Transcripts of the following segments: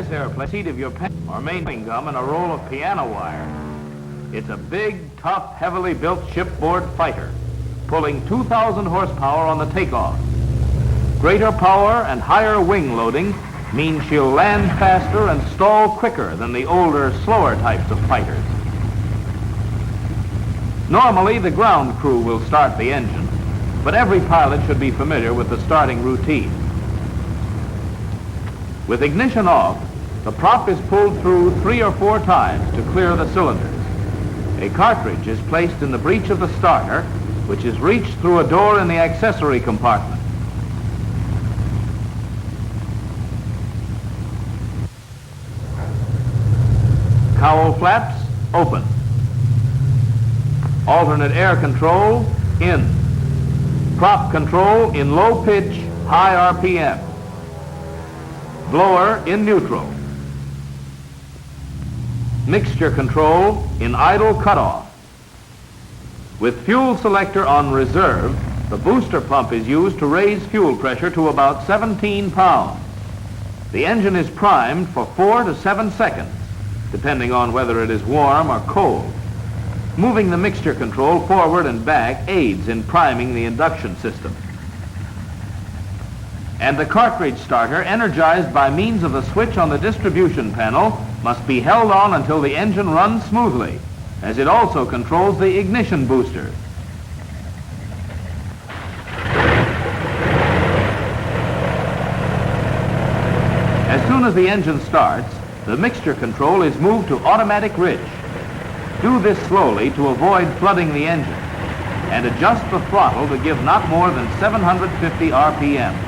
this airplane, seat of your pen or main gum and a roll of piano wire. It's a big, tough, heavily built shipboard fighter, pulling 2,000 horsepower on the takeoff. Greater power and higher wing loading means she'll land faster and stall quicker than the older, slower types of fighters. Normally, the ground crew will start the engine, but every pilot should be familiar with the starting routine. With ignition off, the prop is pulled through 3 or 4 times to clear the cylinders. A cartridge is placed in the breech of the starter, which is reached through a door in the accessory compartment. Cowl flaps open. Alternate air control in. Prop control in low pitch, high RPM. Blower in neutral. Mixture control in idle cutoff. With fuel selector on reserve, the booster pump is used to raise fuel pressure to about 17 pounds. The engine is primed for 4 to 7 seconds, depending on whether it is warm or cold. Moving the mixture control forward and back aids in priming the induction system. And the cartridge starter, energized by means of the switch on the distribution panel, must be held on until the engine runs smoothly, as it also controls the ignition booster. As soon as the engine starts, the mixture control is moved to automatic rich. Do this slowly to avoid flooding the engine, and adjust the throttle to give not more than 750 RPM.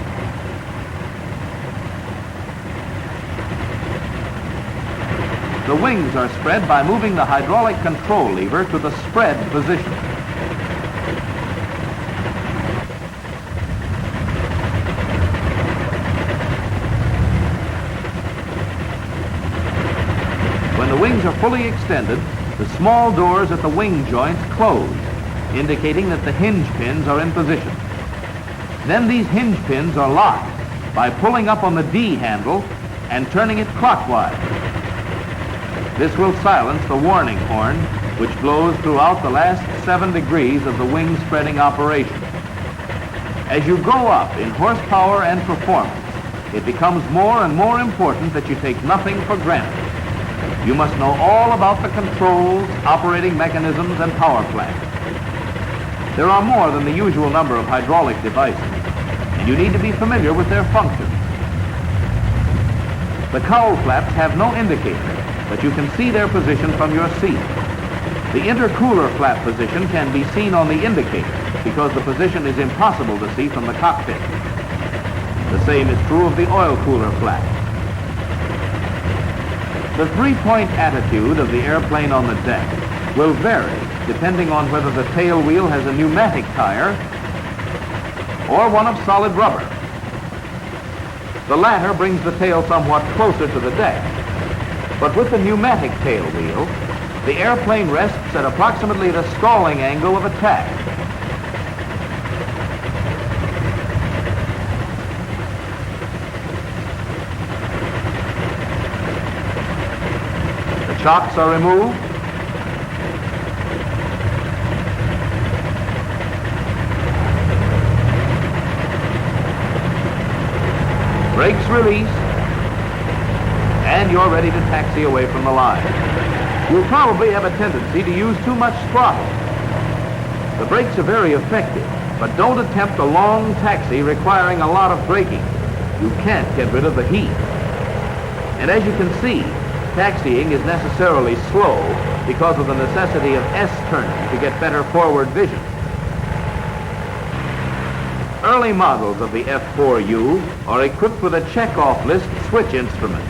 The wings are spread by moving the hydraulic control lever to the spread position. When the wings are fully extended, the small doors at the wing joints close, indicating that the hinge pins are in position. Then these hinge pins are locked by pulling up on the D handle and turning it clockwise. This will silence the warning horn, which blows throughout the last 7 degrees of the wing spreading operation. As you go up in horsepower and performance, it becomes more and more important that you take nothing for granted. You must know all about the controls, operating mechanisms, and power plants. There are more than the usual number of hydraulic devices, and you need to be familiar with their functions. The cowl flaps have no indicator, but you can see their position from your seat. The intercooler flap position can be seen on the indicator because the position is impossible to see from the cockpit. The same is true of the oil cooler flap. The three-point attitude of the airplane on the deck will vary depending on whether the tail wheel has a pneumatic tire or one of solid rubber. The latter brings the tail somewhat closer to the deck, but with the pneumatic tail wheel, the airplane rests at approximately the stalling angle of attack. The chocks are removed. Brakes released, and you're ready to taxi away from the line. You'll probably have a tendency to use too much throttle. The brakes are very effective, but don't attempt a long taxi requiring a lot of braking. You can't get rid of the heat. And as you can see, taxiing is necessarily slow because of the necessity of S-turning to get better forward vision. Early models of the F4U are equipped with a check-off list switch instrument.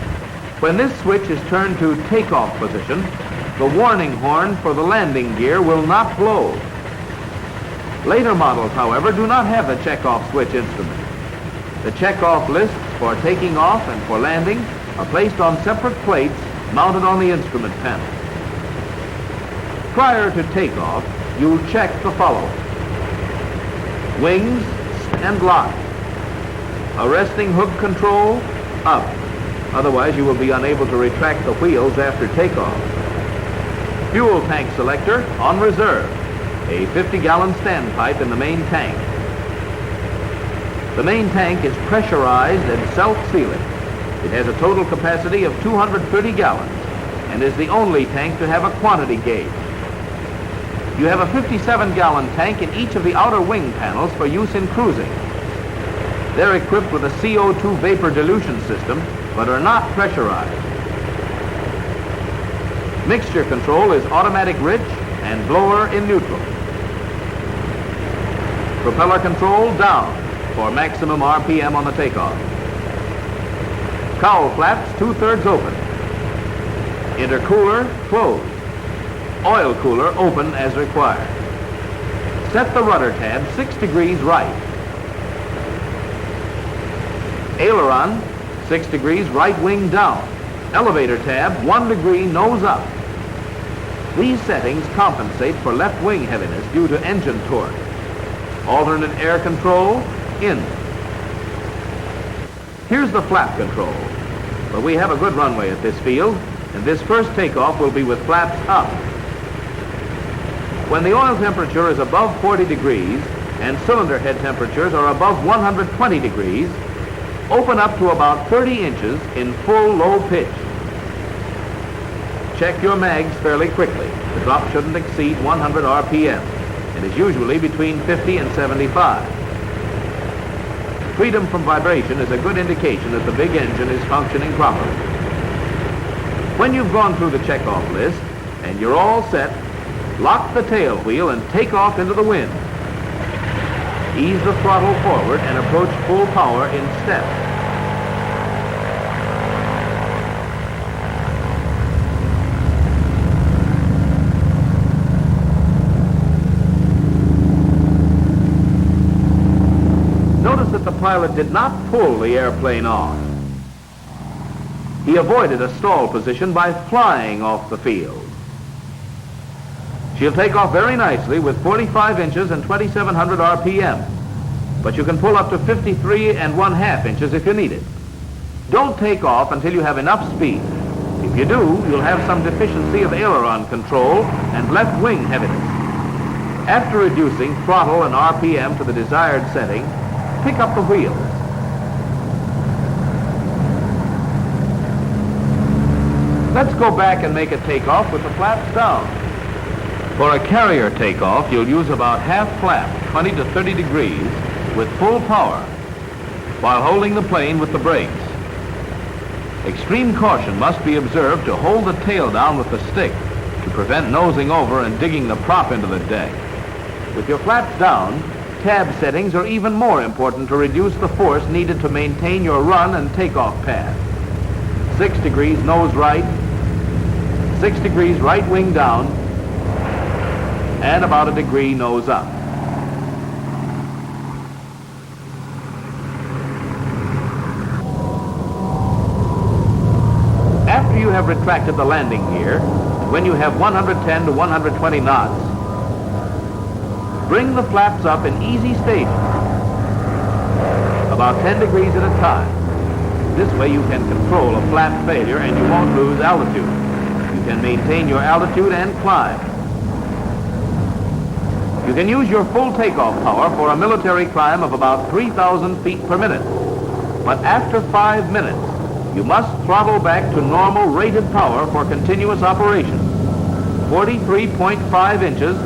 When this switch is turned to takeoff position, the warning horn for the landing gear will not blow. Later models, however, do not have the check-off switch instrument. The check-off lists for taking off and for landing are placed on separate plates mounted on the instrument panel. Prior to takeoff, you'll check the following: wings and lock, arresting hook control up, Otherwise, you will be unable to retract the wheels after takeoff. Fuel tank selector on reserve. A 50-gallon standpipe in the main tank. The main tank is pressurized and self-sealing. It has a total capacity of 230 gallons and is the only tank to have a quantity gauge. You have a 57-gallon tank in each of the outer wing panels for use in cruising. They're equipped with a CO2 vapor dilution system, but are not pressurized. Mixture control is automatic rich and blower in neutral. Propeller control down for maximum RPM on the takeoff. Cowl flaps 2/3 open. Intercooler closed. Oil cooler open as required. Set the rudder tab 6 degrees right. Aileron 6 degrees right wing down. Elevator tab 1 degree nose up. These settings compensate for left wing heaviness due to engine torque. Alternate air control in. Here's the flap control. But we have a good runway at this field, and this first takeoff will be with flaps up. When the oil temperature is above 40 degrees and cylinder head temperatures are above 120 degrees, open up to about 30 inches in full low pitch. Check your mags fairly quickly. The drop shouldn't exceed 100 RPM and is usually between 50 and 75. Freedom from vibration is a good indication that the big engine is functioning properly. When you've gone through the checkoff list and you're all set, lock the tail wheel and take off into the wind. Ease the throttle forward and approach full power in steps. Notice that the pilot did not pull the airplane off. He avoided a stall position by flying off the field. She'll take off very nicely with 45 inches and 2,700 RPM, but you can pull up to 53 1/2 inches if you need it. Don't take off until you have enough speed. If you do, you'll have some deficiency of aileron control and left wing heaviness. After reducing throttle and RPM to the desired setting, pick up the wheels. Let's go back and make a takeoff with the flaps down. For a carrier takeoff, you'll use about half flap, 20 to 30 degrees, with full power, while holding the plane with the brakes. Extreme caution must be observed to hold the tail down with the stick to prevent nosing over and digging the prop into the deck. With your flaps down, tab settings are even more important to reduce the force needed to maintain your run and takeoff path. 6 degrees nose right, 6 degrees right wing down, and about a degree nose up. After you have retracted the landing gear, when you have 110 to 120 knots, bring the flaps up in easy stages, about 10 degrees at a time. This way you can control a flap failure and you won't lose altitude. You can maintain your altitude and climb. You can use your full takeoff power for a military climb of about 3,000 feet per minute. But after 5 minutes, you must throttle back to normal rated power for continuous operation. 43.5 inches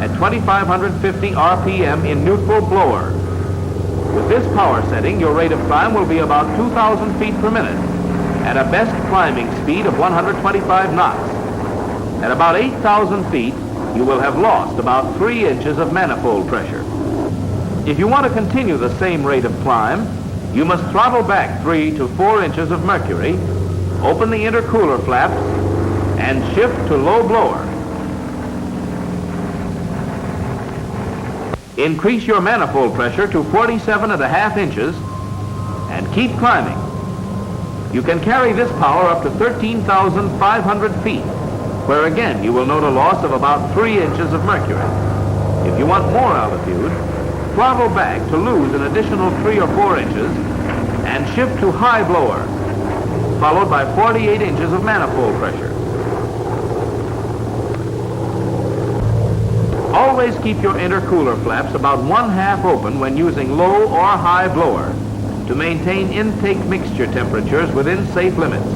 at 2,550 RPM in neutral blower. With this power setting, your rate of climb will be about 2,000 feet per minute at a best climbing speed of 125 knots. At about 8,000 feet, you will have lost about 3 inches of manifold pressure. If you want to continue the same rate of climb, you must throttle back 3 to 4 inches of mercury, open the intercooler flaps, and shift to low blower. Increase your manifold pressure to 47.5 inches and keep climbing. You can carry this power up to 13,500 feet, where again you will note a loss of about 3 inches of mercury. If you want more altitude, throttle back to lose an additional 3 or 4 inches and shift to high blower. followed by 48 inches of manifold pressure. Always keep your intercooler flaps about 1/2 open when using low or high blower to maintain intake mixture temperatures within safe limits.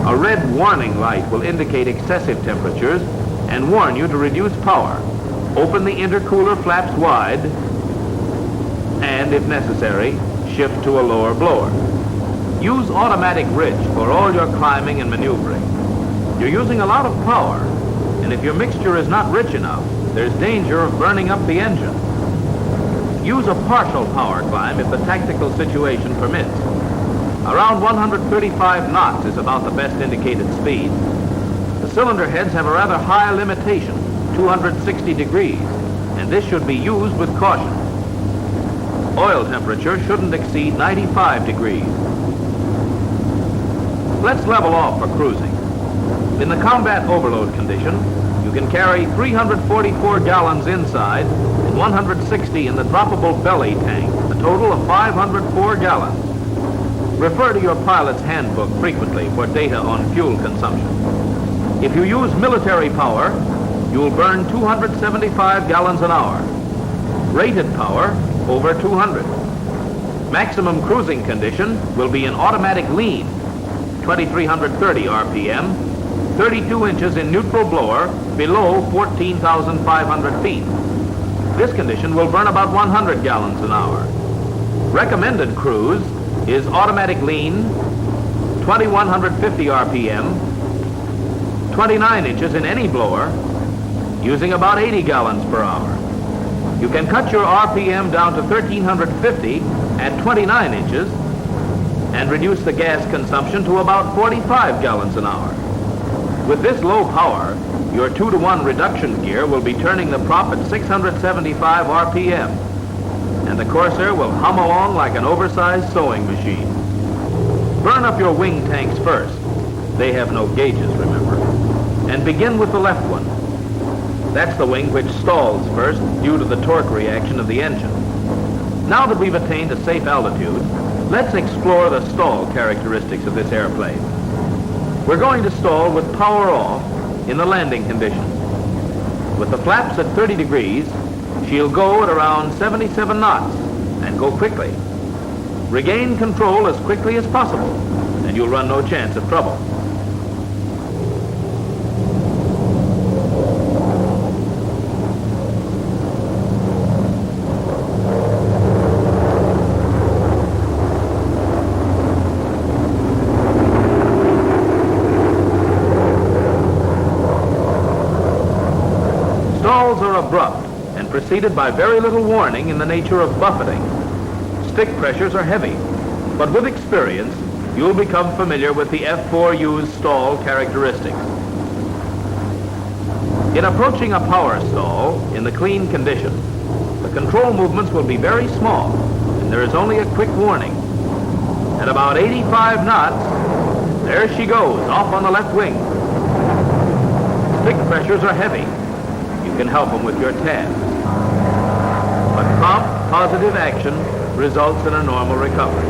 A red warning light will indicate excessive temperatures and warn you to reduce power. Open the intercooler flaps wide and, if necessary, shift to a lower blower. Use automatic bridge for all your climbing and maneuvering. You're using a lot of power, and if your mixture is not rich enough, there's danger of burning up the engine. Use a partial power climb if the tactical situation permits. Around 135 knots is about the best indicated speed. The cylinder heads have a rather high limitation, 260 degrees, and this should be used with caution. Oil temperature shouldn't exceed 95 degrees. Let's level off for cruising. In the combat overload condition, you can carry 344 gallons inside and 160 in the droppable belly tank, a total of 504 gallons. Refer to your pilot's handbook frequently for data on fuel consumption. If you use military power, you'll burn 275 gallons an hour. Rated power, over 200. Maximum cruising condition will be in automatic lean, 2,330 RPM, 32 inches in neutral blower, below 14,500 feet. This condition will burn about 100 gallons an hour. Recommended cruise is automatic lean, 2,150 RPM, 29 inches in any blower, using about 80 gallons per hour. You can cut your RPM down to 1,350 at 29 inches and reduce the gas consumption to about 45 gallons an hour. With this low power, your 2-to-1 reduction gear will be turning the prop at 675 RPM, and the Corsair will hum along like an oversized sewing machine. Burn up your wing tanks first. They have no gauges, remember. And begin with the left one. That's the wing which stalls first due to the torque reaction of the engine. Now that we've attained a safe altitude, let's explore the stall characteristics of this airplane. We're going to stall with power off in the landing condition. With the flaps at 30 degrees, she'll go at around 77 knots and go quickly. Regain control as quickly as possible, and you'll run no chance of trouble. Stalls are abrupt and preceded by very little warning in the nature of buffeting. Stick pressures are heavy, but with experience, you'll become familiar with the F4U's stall characteristics. In approaching a power stall in the clean condition, the control movements will be very small, and there is only a quick warning. At about 85 knots, there she goes, off on the left wing. Stick pressures are heavy. You can help them with your task. But prompt, positive action results in a normal recovery.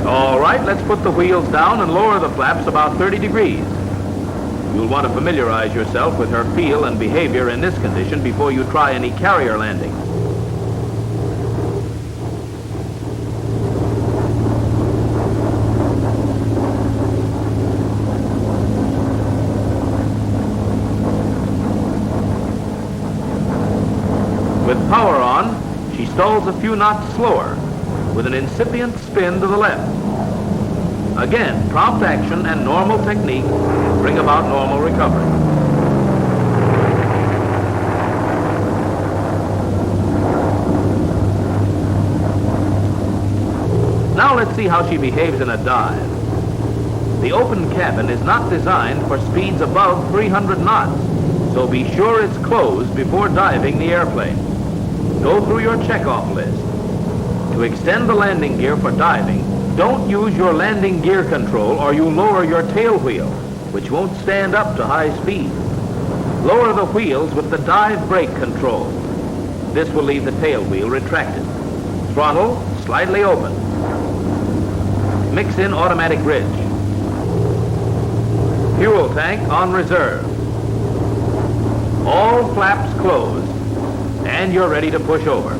All right, let's put the wheels down and lower the flaps about 30 degrees. You'll want to familiarize yourself with her feel and behavior in this condition before you try any carrier landings. With power on, she stalls a few knots slower, with an incipient spin to the left. Again, prompt action and normal technique bring about normal recovery. Now let's see how she behaves in a dive. The open cabin is not designed for speeds above 300 knots, so be sure it's closed before diving the airplane. Go through your checkoff list. To extend the landing gear for diving, don't use your landing gear control or you'll lower your tail wheel, which won't stand up to high speed. Lower the wheels with the dive brake control. This will leave the tail wheel retracted. Throttle, slightly open. Mix in automatic bridge. Fuel tank on reserve. All flaps closed, and you're ready to push over.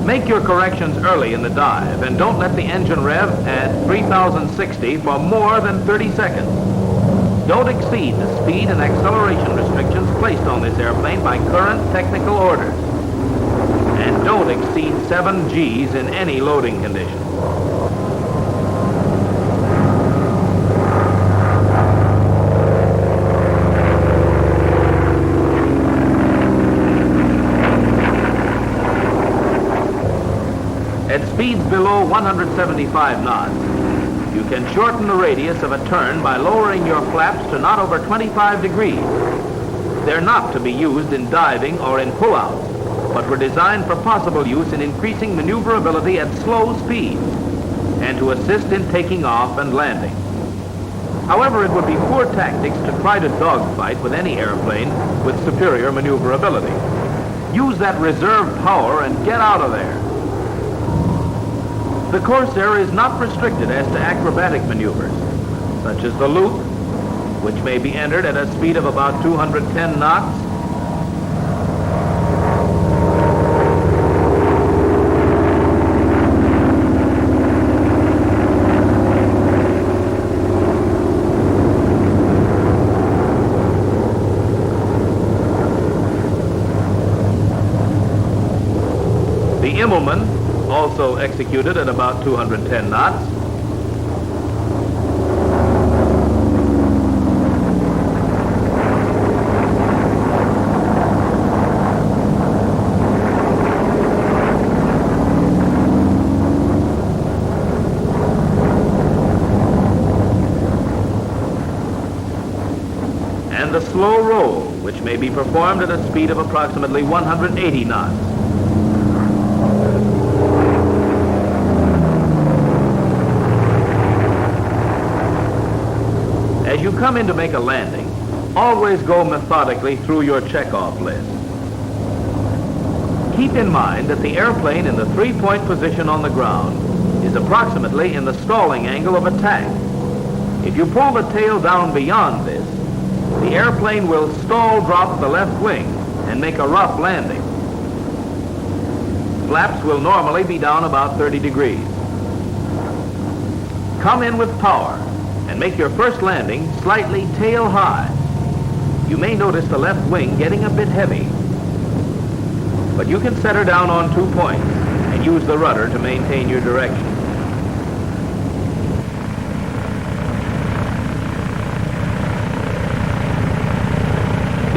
Make your corrections early in the dive and don't let the engine rev at 3060 for more than 30 seconds. Don't exceed the speed and acceleration restrictions placed on this airplane by current technical orders. And don't exceed 7 Gs in any loading condition. At speeds below 175 knots, you can shorten the radius of a turn by lowering your flaps to not over 25 degrees. They're not to be used in diving or in pullouts, but were designed for possible use in increasing maneuverability at slow speeds and to assist in taking off and landing. However, it would be poor tactics to try to dogfight with any airplane with superior maneuverability. Use that reserve power and get out of there. The Corsair is not restricted as to acrobatic maneuvers, such as the loop, which may be entered at a speed of about 210 knots. The Immelman, also executed at about 210 knots. And the slow roll, which may be performed at a speed of approximately 180 knots. As you come in to make a landing, always go methodically through your checkoff list. Keep in mind that the airplane in the three-point position on the ground is approximately in the stalling angle of attack. If you pull the tail down beyond this, the airplane will stall drop the left wing and make a rough landing. Flaps will normally be down about 30 degrees. Come in with power and make your first landing slightly tail high. You may notice the left wing getting a bit heavy, but you can set her down on 2 points and use the rudder to maintain your direction.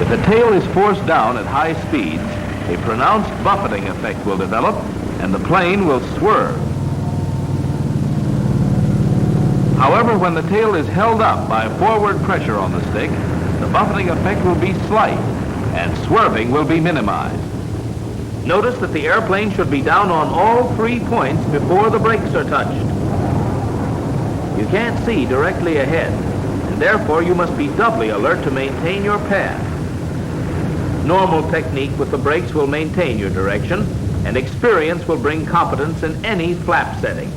If the tail is forced down at high speeds, a pronounced buffeting effect will develop and the plane will swerve. However, when the tail is held up by forward pressure on the stick, the buffeting effect will be slight and swerving will be minimized. Notice that the airplane should be down on all 3 points before the brakes are touched. You can't see directly ahead, and therefore you must be doubly alert to maintain your path. Normal technique with the brakes will maintain your direction, and experience will bring competence in any flap setting.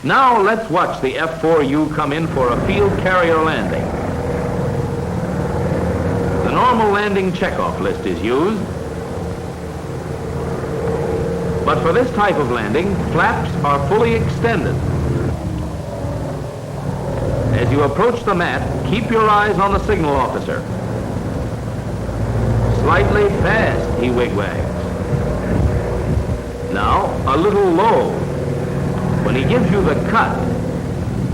Now let's watch the F4U come in for a field carrier landing. The normal landing checkoff list is used, but for this type of landing, flaps are fully extended. As you approach the mat, keep your eyes on the signal officer. Slightly fast, he wigwags. Now, a little low. When he gives you the cut,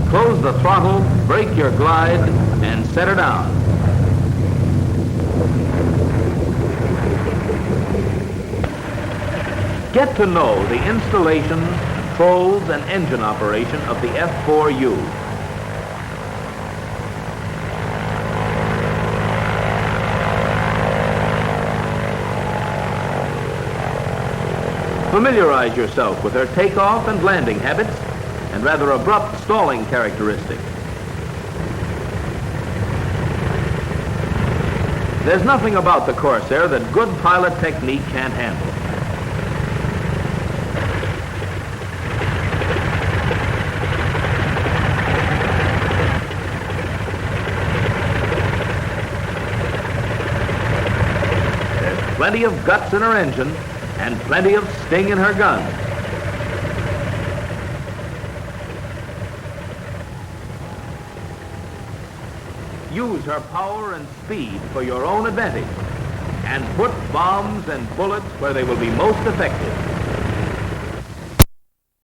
close the throttle, break your glide, and set her down. Get to know the installation, controls, and engine operation of the F4U. Familiarize yourself with her takeoff and landing habits and rather abrupt stalling characteristics. There's nothing about the Corsair that good pilot technique can't handle. There's plenty of guts in her engine and plenty of sting in her gun. Use her power and speed for your own advantage, and put bombs and bullets where they will be most effective.